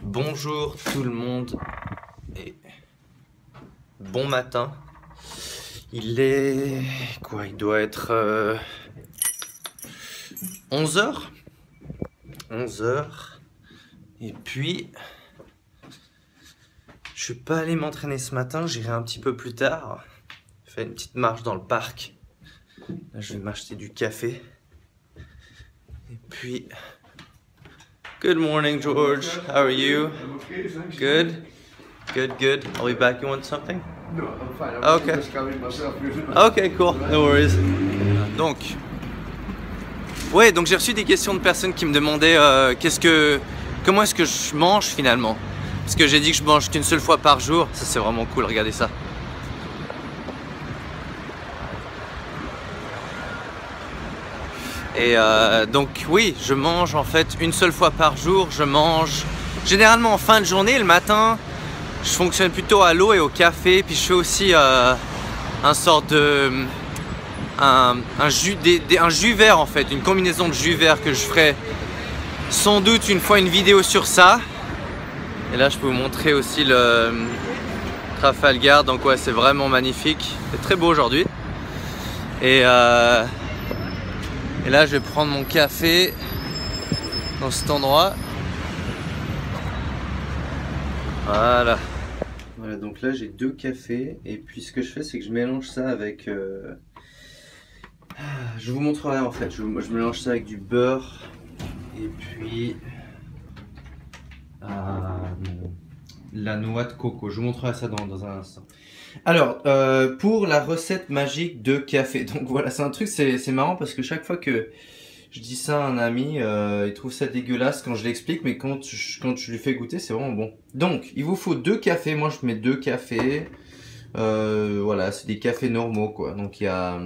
Bonjour tout le monde et bon matin. Il est quoi? Il doit être 11h. 11h. Et puis je suis pas allé m'entraîner ce matin, j'irai un petit peu plus tard. Je fais une petite marche dans le parc. Là, je vais m'acheter du café. Et puis good morning George, how are you? I'm okay, thanks. Good. Good. I'll be back. You want something? No, I'm fine. I'm Okay. just carrying myself. Ok, cool, no worries. Donc, ouais, donc j'ai reçu des questions de personnes qui me demandaient comment est-ce que je mange finalement. Parce que j'ai dit que je mange qu'une seule fois par jour. Ça c'est vraiment cool, regardez ça. Et donc oui, je mange en fait une seule fois par jour. Je mange généralement en fin de journée, le matin. Je fonctionne plutôt à l'eau et au café. Puis je fais aussi un jus vert en fait, une combinaison de jus vert que je ferai sans doute une fois une vidéo sur ça. Et là je peux vous montrer aussi le Trafalgar, donc ouais c'est vraiment magnifique, c'est très beau aujourd'hui. Et là je vais prendre mon café dans cet endroit. Voilà. Voilà, donc là j'ai deux cafés et puis ce que je fais c'est que je mélange ça avec je vous montrerai en fait, je mélange ça avec du beurre et puis la noix de coco. Je vous montrerai ça dans un instant. Alors, pour la recette magique de café, donc voilà, c'est un truc, c'est marrant parce que chaque fois que je dis ça à un ami, il trouve ça dégueulasse quand je l'explique, mais quand je lui fais goûter, c'est vraiment bon. Donc, il vous faut deux cafés, moi je mets deux cafés, voilà, c'est des cafés normaux quoi, donc il y a...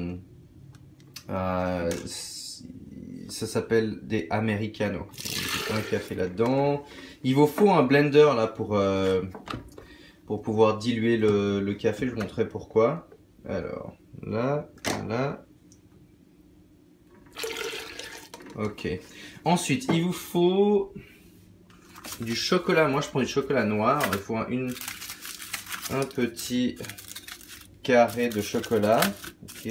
ça s'appelle des Americano. Un café là-dedans. Il vous faut un blender là pour pouvoir diluer le café. Je vous montrerai pourquoi. Alors là, là. Ok. Ensuite, il vous faut du chocolat. Moi, je prends du chocolat noir. Il faut un petit carré de chocolat. Ok.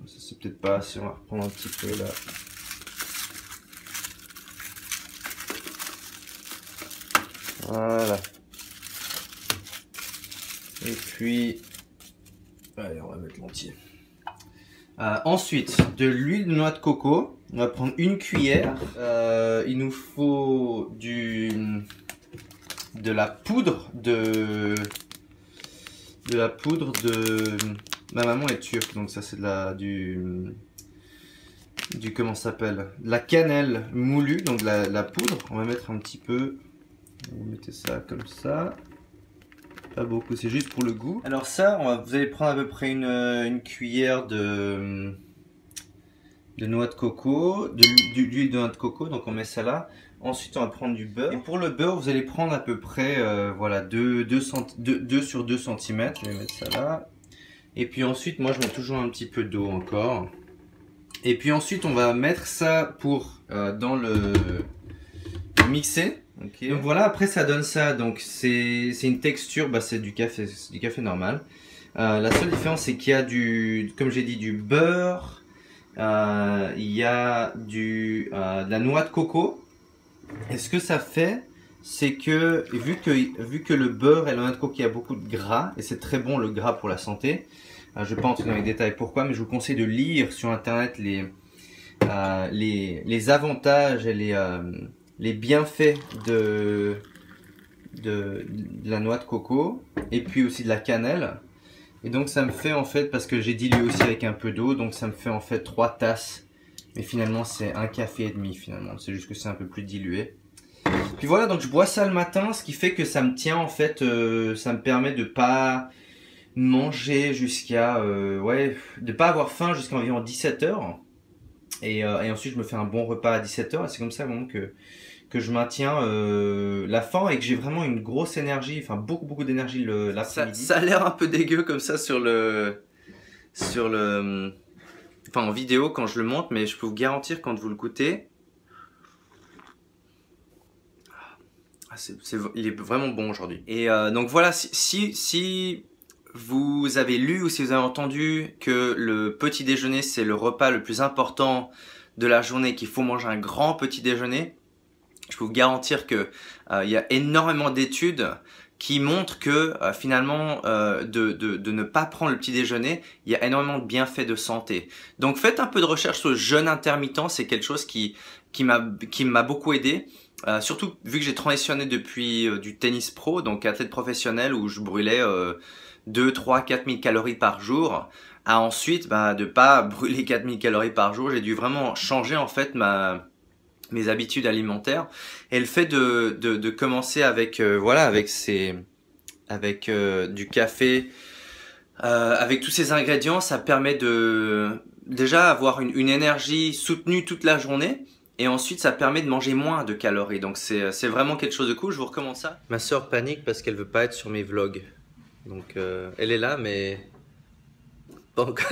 C'est peut-être pas assez, on va reprendre un petit peu là. Voilà. Et puis, allez, on va mettre l'entier. Ensuite, de l'huile de noix de coco. On va prendre une cuillère. Il nous faut de la poudre de ma maman est turque, donc ça c'est du comment ça s'appelle, de la cannelle moulue, donc de la poudre. On va mettre un petit peu, vous mettez ça comme ça, pas beaucoup, c'est juste pour le goût. Alors ça, vous allez prendre à peu près une cuillère de noix de coco, d'huile de noix de coco, donc on met ça là. Ensuite on va prendre du beurre. Et pour le beurre, vous allez prendre à peu près voilà 2 sur 2 cm. Je vais mettre ça là. Et puis ensuite, moi je mets toujours un petit peu d'eau encore. Et puis ensuite, on va mettre ça dans le mixer. Okay. Donc voilà, après ça donne ça. Donc c'est une texture, bah, c'est du café normal. La seule différence, c'est qu'il y a comme j'ai dit, du beurre. Il y a de la noix de coco. Et ce que ça fait, c'est que vu que le beurre et la noix de coco, il y a beaucoup de gras, et c'est très bon le gras pour la santé. Je ne vais pas entrer dans les détails pourquoi, mais je vous conseille de lire sur internet les avantages et les bienfaits de la noix de coco, et puis aussi de la cannelle. Et donc ça me fait en fait, parce que j'ai dilué aussi avec un peu d'eau, donc ça me fait en fait 3 tasses. Mais finalement c'est un café et demi finalement, c'est juste que c'est un peu plus dilué. Puis voilà, donc je bois ça le matin, ce qui fait que ça me tient en fait, ça me permet de pas manger jusqu'à, de pas avoir faim jusqu'à environ 17h. Et ensuite je me fais un bon repas à 17h, et c'est comme ça vraiment que je maintiens la faim et que j'ai vraiment une grosse énergie, enfin beaucoup d'énergie l'après-midi. Ça a l'air un peu dégueu comme ça enfin en vidéo quand je le monte, mais je peux vous garantir quand vous le goûtez, il est vraiment bon aujourd'hui. Et donc voilà, si vous avez lu ou si vous avez entendu que le petit déjeuner c'est le repas le plus important de la journée, qu'il faut manger un grand petit déjeuner, je peux vous garantir que il y a énormément d'études qui montrent que finalement de ne pas prendre le petit déjeuner, il y a énormément de bienfaits de santé. Donc faites un peu de recherche sur le jeûne intermittent, c'est quelque chose qui m'a beaucoup aidé. Surtout vu que j'ai transitionné depuis du tennis pro, donc athlète professionnel où je brûlais 2, 3, 4 000 calories par jour, à ensuite de pas brûler 4 000 calories par jour. J'ai dû vraiment changer en fait mes habitudes alimentaires, et le fait de commencer avec voilà, avec du café, avec tous ces ingrédients, ça permet de déjà avoir une énergie soutenue toute la journée, et ensuite ça permet de manger moins de calories. Donc c'est vraiment quelque chose de cool. Je vous recommande ça. Ma soeur panique parce qu'elle veut pas être sur mes vlogs, donc elle est là mais pas encore.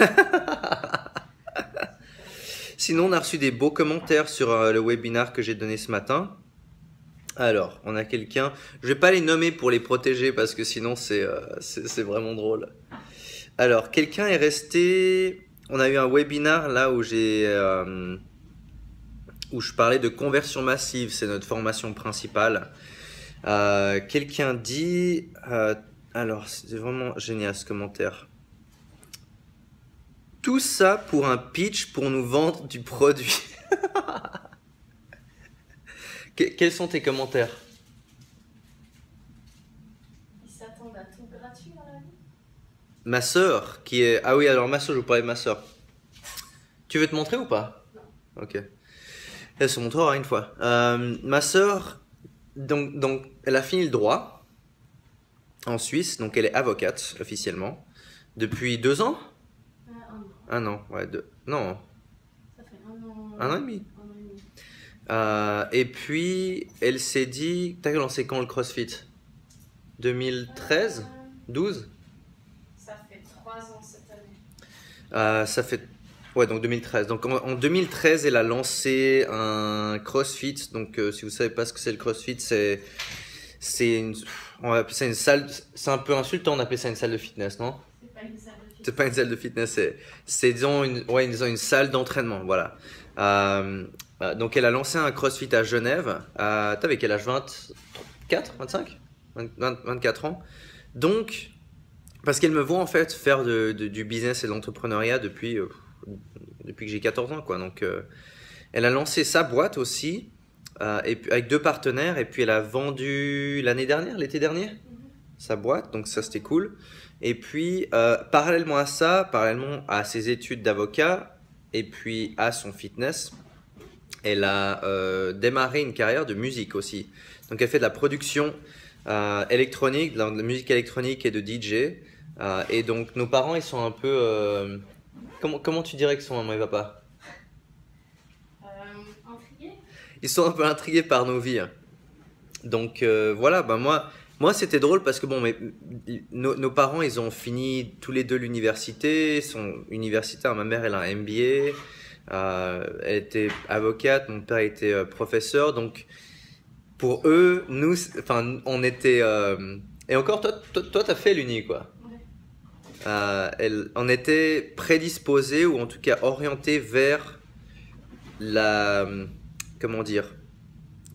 Sinon, on a reçu des beaux commentaires sur le webinar que j'ai donné ce matin. Alors, on a quelqu'un, je vais pas les nommer pour les protéger parce que sinon c'est vraiment drôle. Alors, quelqu'un est resté, on a eu un webinar là où où je parlais de conversion massive, c'est notre formation principale. Quelqu'un dit, alors c'est vraiment génial ce commentaire. Tout ça pour un pitch pour nous vendre du produit. Quels sont tes commentaires? Ils s'attendent à tout gratuit dans la vie. Ma sœur, qui est... Ah oui, alors ma sœur, je vous parlais de ma sœur. Tu veux te montrer ou pas? Non. Ok. Elle se montrera une fois. Ma sœur, donc, elle a fini le droit en Suisse, donc elle est avocate officiellement depuis 2 ans? Un an, ouais, non. Ça fait 1 an. 1 an et demi. 1 an et demi. Et puis, elle s'est dit... T'as lancé quand le CrossFit? 2013? 12? Ça fait 3 ans cette année. Ça fait... Ouais, donc 2013. Donc en 2013, elle a lancé un CrossFit. Donc si vous savez pas ce que c'est le CrossFit, on va appeler ça une salle... C'est un peu insultant, on appelle ça une salle de fitness, non? C'est pas une salle de fitness. C'est pas une salle de fitness, c'est disons une salle d'entraînement, voilà. Donc elle a lancé un CrossFit à Genève. T'avais quel âge? 24, 25? 24 ans. Donc, parce qu'elle me voit en fait faire du business et de l'entrepreneuriat depuis que j'ai 14 ans, quoi. Donc, elle a lancé sa boîte aussi, et puis, avec 2 partenaires, et puis elle a vendu l'été dernier, sa boîte, donc ça c'était cool. Et puis, parallèlement à ses études d'avocat, et puis à son fitness, elle a démarré une carrière de musique aussi. Donc elle fait de la production électronique, de la musique électronique et de DJ. Et donc nos parents, ils sont un peu... comment tu dirais qu'ils sont, maman et papa? Intrigué? Ils sont un peu intrigués par nos vies. Donc voilà, moi c'était drôle parce que bon, nos parents, ils ont fini tous les deux l'université, sont universitaires. Ma mère, elle a un MBA, elle était avocate, mon père était professeur. Donc pour eux, nous, enfin, on était... Et encore, toi, t'as fait l'uni, quoi. On était prédisposés ou en tout cas orientés vers la, comment dire,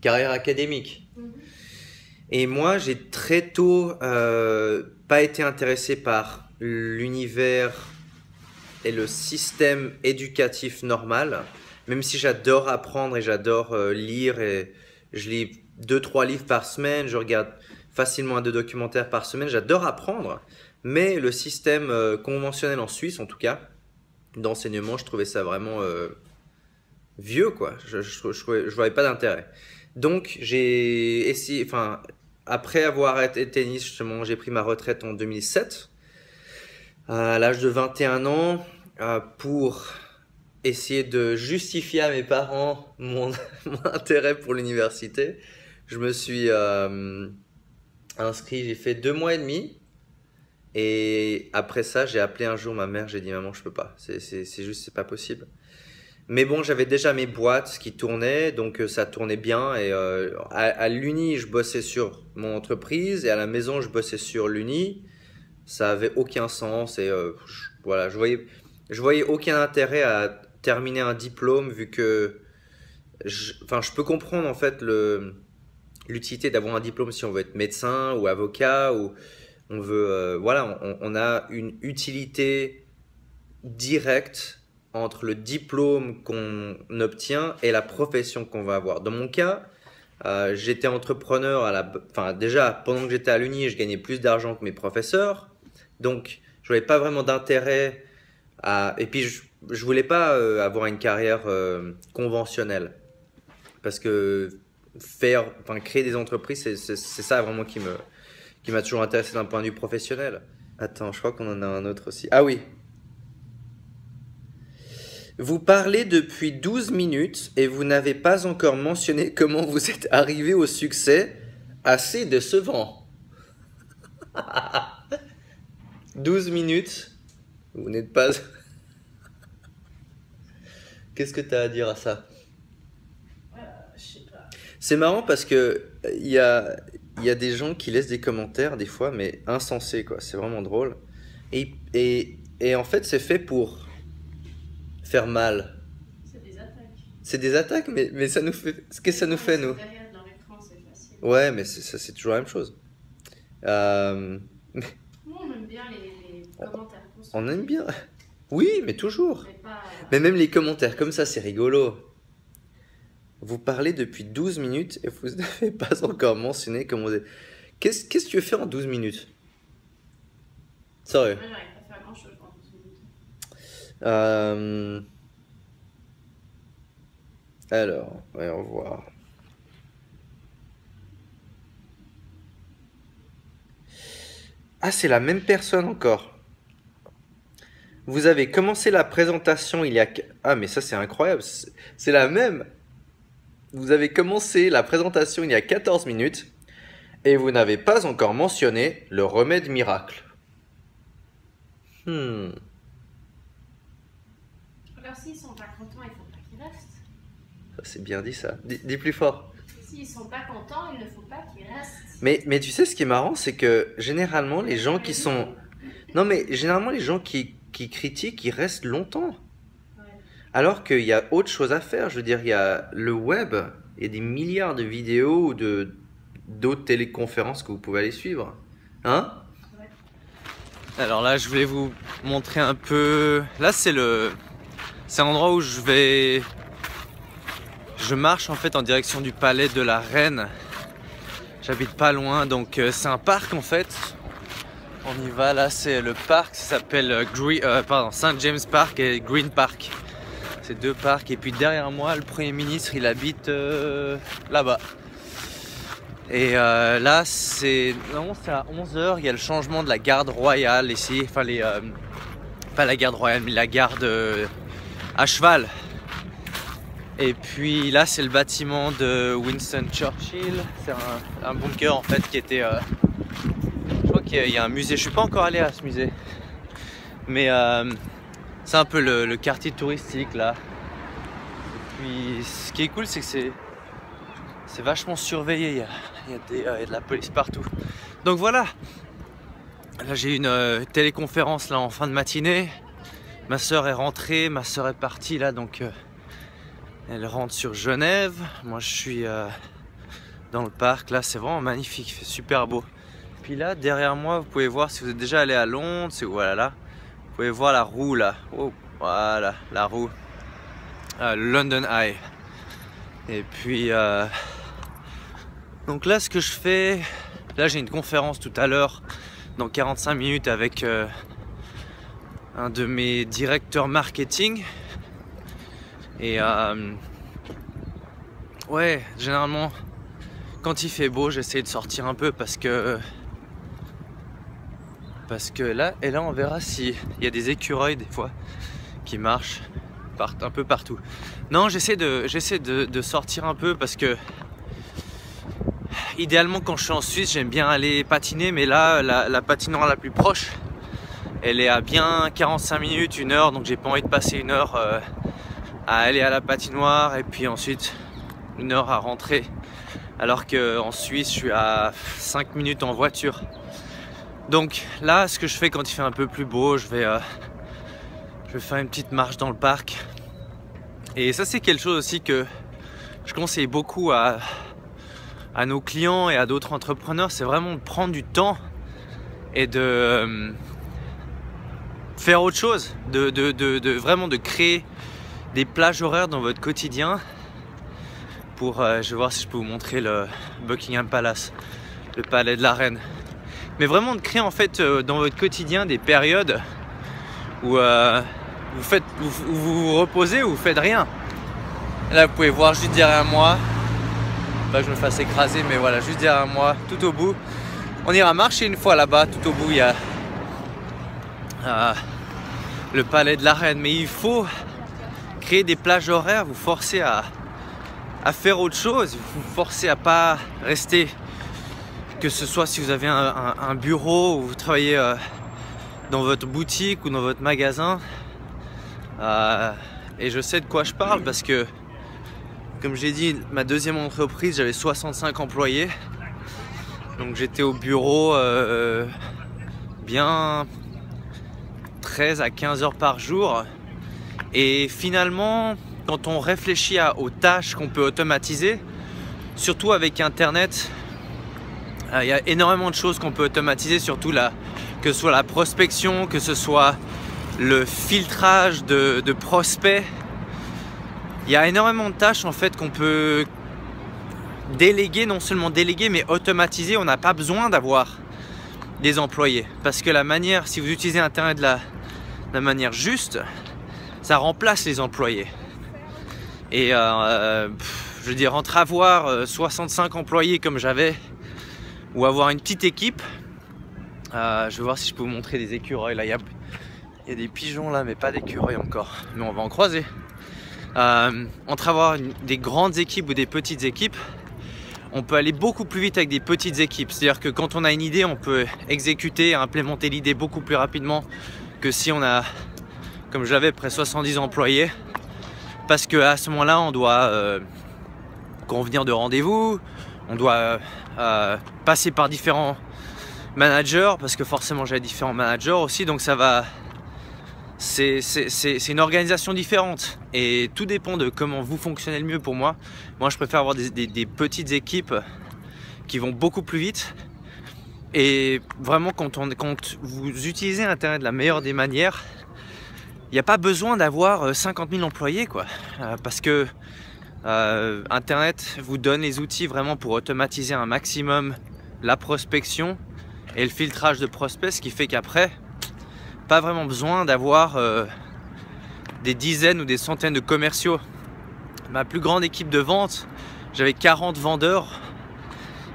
carrière académique. Et moi, j'ai très tôt pas été intéressé par l'univers et le système éducatif normal, même si j'adore apprendre et j'adore lire, et je lis 2-3 livres par semaine, je regarde facilement 2 documentaires par semaine, j'adore apprendre, mais le système conventionnel en Suisse, en tout cas, d'enseignement, je trouvais ça vraiment vieux, quoi. Je voyais pas d'intérêt. Donc, j'ai essayé, enfin, après avoir arrêté le tennis, justement, j'ai pris ma retraite en 2007, à l'âge de 21 ans, pour essayer de justifier à mes parents mon intérêt pour l'université. Je me suis inscrit, j'ai fait 2 mois et demi. Et après ça, j'ai appelé un jour ma mère, j'ai dit maman, je peux pas, c'est juste, c'est pas possible. Mais bon, j'avais déjà mes boîtes qui tournaient, donc ça tournait bien. Et à l'Uni, je bossais sur mon entreprise et à la maison, je bossais sur l'Uni. Ça avait aucun sens et voilà, je voyais aucun intérêt à terminer un diplôme vu que enfin, je peux comprendre en fait l'utilité d'avoir un diplôme si on veut être médecin ou avocat ou on veut, voilà, on a une utilité directe entre le diplôme qu'on obtient et la profession qu'on va avoir. Dans mon cas, j'étais entrepreneur enfin, déjà pendant que j'étais à l'Uni, je gagnais plus d'argent que mes professeurs, donc je n'avais pas vraiment d'intérêt et puis je voulais pas avoir une carrière conventionnelle parce que enfin, créer des entreprises, c'est ça vraiment qui m'a toujours intéressé d'un point de vue professionnel. Attends, je crois qu'on en a un autre aussi. Ah oui. Vous parlez depuis 12 minutes et vous n'avez pas encore mentionné comment vous êtes arrivé au succès. Assez décevant. 12 minutes. Vous n'êtes pas... Qu'est-ce que tu as à dire à ça? Je sais pas. C'est marrant parce que il y a des gens qui laissent des commentaires des fois, mais insensés, quoi. C'est vraiment drôle. Et en fait, c'est fait pour faire mal. C'est des attaques. C'est des attaques, mais ça nous fait... Qu'est-ce que ça nous fait, nous? Derrière leur écran, c'est facile. Ouais, mais c'est toujours la même chose. Nous, on aime bien les commentaires constructifs. On aime bien. Oui, mais toujours. Mais pas... Mais même les commentaires comme ça, c'est rigolo. Vous parlez depuis 12 minutes et vous n'avez pas encore mentionné comment vous êtes... Qu'est-ce que tu veux faire en 12 minutes? Sérieux. Moi, j'arrive pas à faire grand-chose en 12 minutes. Alors, voyons voir. Ah, c'est la même personne encore. Vous avez commencé la présentation il y a... Ah, mais ça, c'est incroyable. C'est la même. Vous avez commencé la présentation il y a 14 minutes et vous n'avez pas encore mentionné le remède miracle. Alors, s'ils sont pas contents, il faut pas qu'ils restent. Ça, c'est bien dit, ça. Dis plus fort. S'ils sont pas contents, il ne faut pas qu'ils restent. Mais tu sais, ce qui est marrant, c'est que généralement, les gens qui sont... Non, mais généralement, les gens qui critiquent, ils restent longtemps. Ouais. Alors qu'il y a autre chose à faire. Je veux dire, il y a le web, il y a des milliards de vidéos ou d'autres téléconférences que vous pouvez aller suivre. Hein? Ouais. Alors là, je voulais vous montrer un peu... Là, c'est un endroit où je marche en fait en direction du palais de la Reine. J'habite pas loin, donc c'est un parc en fait. On y va, là c'est le parc, ça s'appelle St. James Park et Green Park. C'est deux parcs et puis derrière moi, le Premier ministre il habite là-bas. Et là c'est à 11 h, il y a le changement de la garde royale ici. Enfin pas la garde royale mais la garde à cheval. Et puis là c'est le bâtiment de Winston Churchill. C'est un bunker en fait qui était... je crois qu'il y a un musée, je suis pas encore allé à ce musée. Mais c'est un peu le quartier touristique là. Et puis ce qui est cool c'est que c'est vachement surveillé, il y a de la police partout. Donc voilà. Là j'ai eu une téléconférence là en fin de matinée. Ma soeur est rentrée, ma soeur est partie là donc... Elle rentre sur Genève, moi je suis dans le parc, là c'est vraiment magnifique, il fait super beau. Puis là derrière moi vous pouvez voir, si vous êtes déjà allé à Londres, voilà là, vous pouvez voir la roue là, oh, voilà la roue, London Eye. Et puis donc là ce que je fais, là j'ai une conférence tout à l'heure, dans 45 minutes avec un de mes directeurs marketing. Et ouais, généralement quand il fait beau j'essaie de sortir un peu parce que là on verra s'il y a des écureuils des fois qui marchent un peu partout. Non, j'essaie de sortir un peu parce que idéalement quand je suis en Suisse j'aime bien aller patiner, mais là la patinoire la plus proche elle est à bien 45 minutes, 1 heure, donc j'ai pas envie de passer 1 heure à aller à la patinoire et puis ensuite 1 heure à rentrer. Alors qu'en Suisse, je suis à 5 minutes en voiture. Donc là, ce que je fais quand il fait un peu plus beau, je vais faire une petite marche dans le parc. Et ça, c'est quelque chose aussi que je conseille beaucoup à nos clients et à d'autres entrepreneurs. C'est vraiment de prendre du temps et de faire autre chose, vraiment de créer des plages horaires dans votre quotidien. Pour, je vais voir si je peux vous montrer le Buckingham Palace, le palais de la reine. Mais vraiment de créer en fait dans votre quotidien des périodes où vous vous reposez ou vous faites rien. Et là vous pouvez voir juste derrière moi, pas que je me fasse écraser, mais voilà, juste derrière moi, tout au bout. On ira marcher une fois là-bas, tout au bout il y a le palais de la reine. Mais il faut créer des plages horaires, vous forcer à faire autre chose, vous forcez à pas rester, que ce soit si vous avez un bureau ou vous travaillez dans votre boutique ou dans votre magasin. Et je sais de quoi je parle parce que, comme j'ai dit, ma deuxième entreprise, j'avais 65 employés. Donc j'étais au bureau bien 13 à 15 heures par jour. Et finalement, quand on réfléchit aux tâches qu'on peut automatiser, surtout avec Internet, il y a énormément de choses qu'on peut automatiser, surtout que ce soit la prospection, que ce soit le filtrage de prospects. Il y a énormément de tâches en fait qu'on peut déléguer, non seulement déléguer, mais automatiser. On n'a pas besoin d'avoir des employés. Parce que la manière, si vous utilisez Internet de la manière juste, ça remplace les employés. Et je veux dire, entre avoir 65 employés comme j'avais ou avoir une petite équipe, je vais voir si je peux vous montrer des écureuils. Là, il y a des pigeons là, mais pas d'écureuils encore. Mais on va en croiser. Entre avoir des grandes équipes ou des petites équipes, on peut aller beaucoup plus vite avec des petites équipes. C'est-à-dire que quand on a une idée, on peut exécuter et implémenter l'idée beaucoup plus rapidement que si on a, comme j'avais, près 70 employés. Parce qu'à ce moment-là, on doit convenir de rendez-vous, on doit passer par différents managers, parce que forcément j'ai différents managers aussi, donc ça va... C'est une organisation différente et tout dépend de comment vous fonctionnez le mieux. Pour moi, je préfère avoir des petites équipes qui vont beaucoup plus vite. Et vraiment, quand vous utilisez Internet de la meilleure des manières, il n'y a pas besoin d'avoir 50 000 employés, quoi. Parce que Internet vous donne les outils vraiment pour automatiser un maximum la prospection et le filtrage de prospects, ce qui fait qu'après, pas vraiment besoin d'avoir des dizaines ou des centaines de commerciaux. Ma plus grande équipe de vente, j'avais 40 vendeurs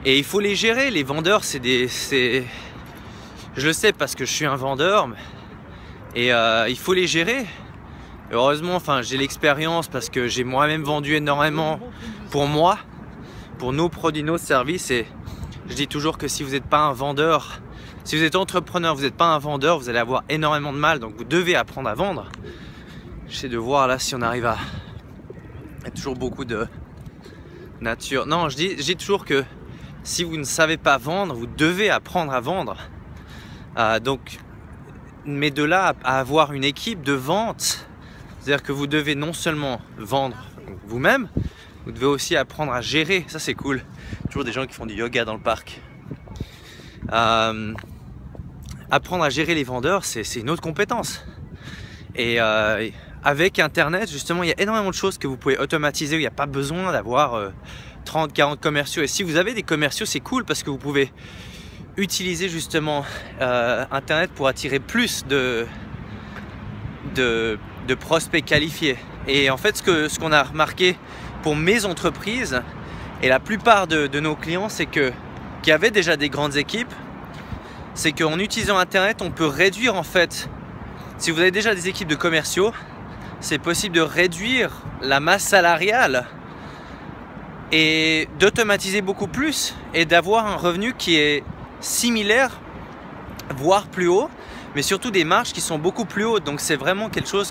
et il faut les gérer. Les vendeurs, je le sais parce que je suis un vendeur et il faut les gérer. Heureusement, enfin, j'ai l'expérience parce que j'ai moi-même vendu énormément pour moi, pour nos produits, nos services. Et je dis toujours que si vous n'êtes pas un vendeur, si vous êtes entrepreneur, vous n'êtes pas un vendeur, vous allez avoir énormément de mal. Donc vous devez apprendre à vendre. J'essaie de voir là si on arrive à... Il y a toujours beaucoup de nature. Non, je dis toujours que si vous ne savez pas vendre, vous devez apprendre à vendre. Mais de là à avoir une équipe de vente, c'est-à-dire que vous devez non seulement vendre vous-même, vous devez aussi apprendre à gérer. Ça c'est cool. Toujours des gens qui font du yoga dans le parc. Apprendre à gérer les vendeurs, c'est une autre compétence. Et avec Internet, justement, il y a énormément de choses que vous pouvez automatiser où il n'y a pas besoin d'avoir 30, 40 commerciaux. Et si vous avez des commerciaux, c'est cool parce que vous pouvez utiliser justement Internet pour attirer plus de prospects qualifiés. Et en fait, ce qu'on a remarqué pour mes entreprises et la plupart de nos clients, c'est qu'il y avait déjà des grandes équipes. C'est qu'en utilisant Internet, on peut réduire en fait, si vous avez déjà des équipes de commerciaux, c'est possible de réduire la masse salariale et d'automatiser beaucoup plus et d'avoir un revenu qui est similaire, voire plus haut, mais surtout des marges qui sont beaucoup plus hautes. Donc c'est vraiment quelque chose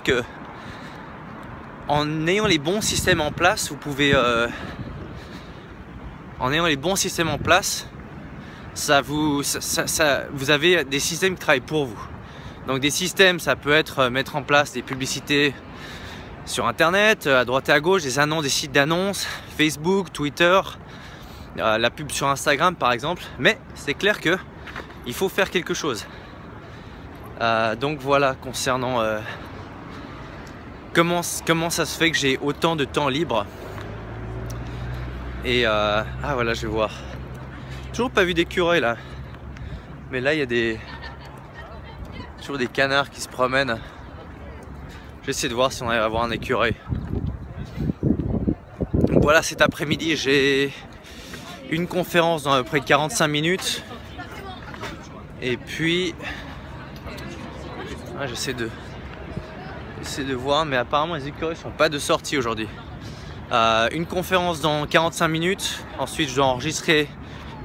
en ayant les bons systèmes en place, vous pouvez en ayant les bons systèmes en place, vous avez des systèmes qui travaillent pour vous. Donc des systèmes, ça peut être mettre en place des publicités sur internet, à droite et à gauche, des annonces, des sites d'annonces, Facebook, Twitter, la pub sur Instagram par exemple. Mais c'est clair que il faut faire quelque chose. Donc voilà, concernant comment ça se fait que j'ai autant de temps libre. Et ah voilà, je vais voir. Toujours pas vu d'écureuil là. Mais là il y a toujours des canards qui se promènent. Je vais essayer de voir si on arrive à voir un écureuil. Donc voilà, cet après-midi j'ai une conférence dans à peu près 45 minutes. Et puis j'essaie de voir, mais apparemment les écureuils sont pas de sortie aujourd'hui. Une conférence dans 45 minutes. Ensuite je dois enregistrer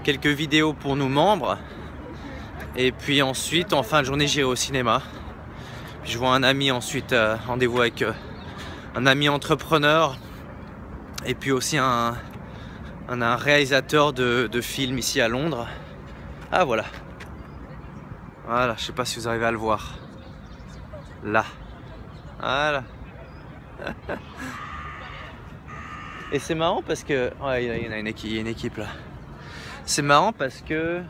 quelques vidéos pour nos membres. Et puis ensuite en fin de journée j'irai au cinéma. Puis je vois un ami ensuite, rendez-vous avec un ami entrepreneur. Et puis aussi un réalisateur de films ici à Londres. Ah voilà. Voilà, je sais pas si vous arrivez à le voir. Là. Voilà. Et c'est marrant parce que... Ouais, il y a une équipe là. C'est marrant parce que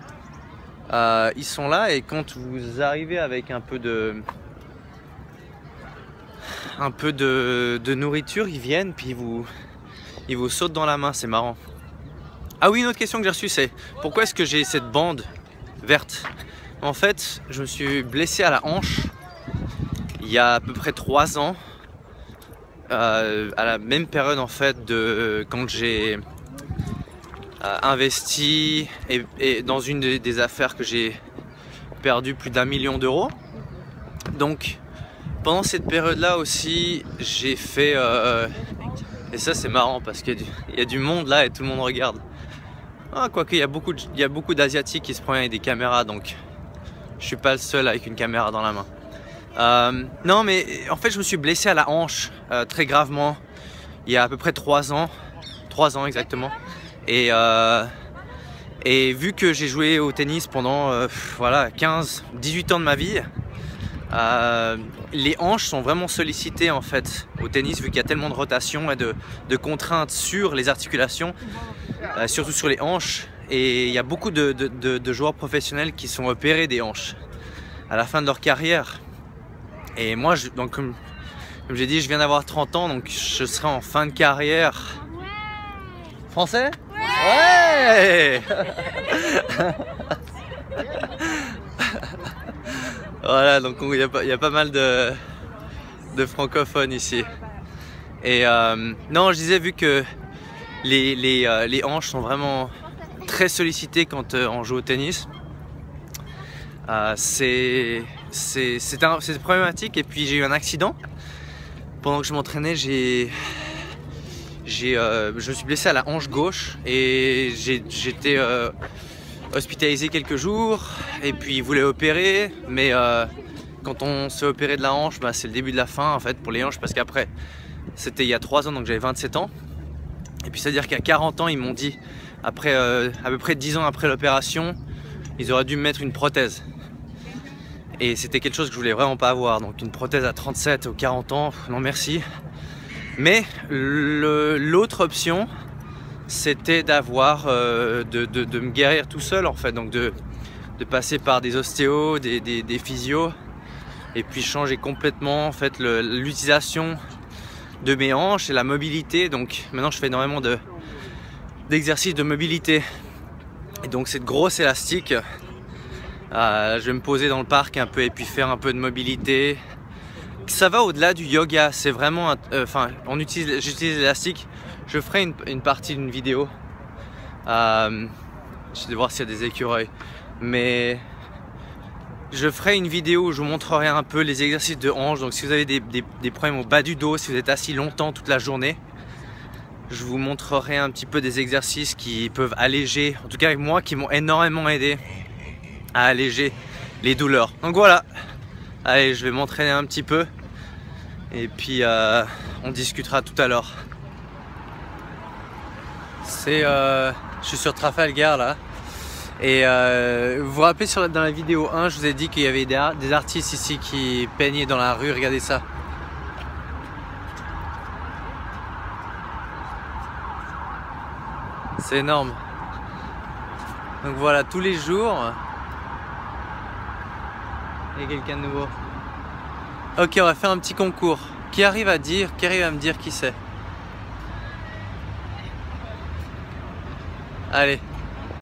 ils sont là et quand vous arrivez avec un peu de nourriture, ils viennent puis ils vous sautent dans la main, c'est marrant. Ah oui, une autre question que j'ai reçue, c'est pourquoi est-ce que j'ai cette bande verte? En fait, je me suis blessé à la hanche il y a à peu près 3 ans, à la même période en fait de quand j'ai investi et dans une des affaires que j'ai perdu plus d'1 million d'euros. Donc pendant cette période là aussi j'ai fait et ça c'est marrant parce qu'il y a du monde là et tout le monde regarde. Quoique il y a beaucoup d'asiatiques qui se prennent avec des caméras, donc je suis pas le seul avec une caméra dans la main. Non mais en fait je me suis blessé à la hanche très gravement il y a à peu près 3 ans. 3 ans exactement. Et vu que j'ai joué au tennis pendant voilà 18 ans de ma vie, les hanches sont vraiment sollicitées en fait au tennis vu qu'il y a tellement de rotation et de contraintes sur les articulations, surtout sur les hanches. Et il y a beaucoup de joueurs professionnels qui sont opérés des hanches à la fin de leur carrière. Et moi, donc, comme j'ai dit, je viens d'avoir 30 ans, donc je serai en fin de carrière. Français? Ouais! Voilà, donc il y a pas mal de francophones ici. Et non, je disais, vu que les hanches sont vraiment très sollicitées quand on joue au tennis, c'est problématique. Et puis j'ai eu un accident pendant que je m'entraînais. Je me suis blessé à la hanche gauche et j'étais hospitalisé quelques jours. Et puis ils voulaient opérer, mais quand on s'est opéré de la hanche, c'est le début de la fin en fait pour les hanches, parce qu'après c'était il y a 3 ans, donc j'avais 27 ans. Et puis c'est à dire qu'à 40 ans ils m'ont dit, après à peu près 10 ans après l'opération, ils auraient dû me mettre une prothèse. Et c'était quelque chose que je voulais vraiment pas avoir, donc une prothèse à 37 ou 40 ans, non merci. Mais l'autre option, c'était d'avoir de me guérir tout seul en fait, donc de passer par des ostéos, des physios, et puis changer complètement en fait l'utilisation de mes hanches et la mobilité. Donc maintenant je fais énormément d'exercices de mobilité, et donc cette grosse élastique, je vais me poser dans le parc un peu et puis faire un peu de mobilité. Ça va au-delà du yoga, c'est vraiment, j'utilise l'élastique. Je ferai une partie d'une vidéo. J'essaie de voir s'il y a des écureuils, mais je ferai une vidéo où je vous montrerai un peu les exercices de hanche. Donc si vous avez des problèmes au bas du dos, si vous êtes assis longtemps toute la journée, je vous montrerai un petit peu des exercices qui peuvent alléger, en tout cas avec moi, qui m'ont énormément aidé à alléger les douleurs. Donc voilà, allez, je vais m'entraîner un petit peu et puis on discutera tout à l'heure. Je suis sur Trafalgar là. Et vous vous rappelez dans la vidéo 1, je vous ai dit qu'il y avait des artistes ici qui peignaient dans la rue, regardez ça. C'est énorme. Donc voilà, tous les jours, il y a quelqu'un de nouveau. Ok, on va faire un petit concours. Qui arrive à me dire qui c'est? Allez.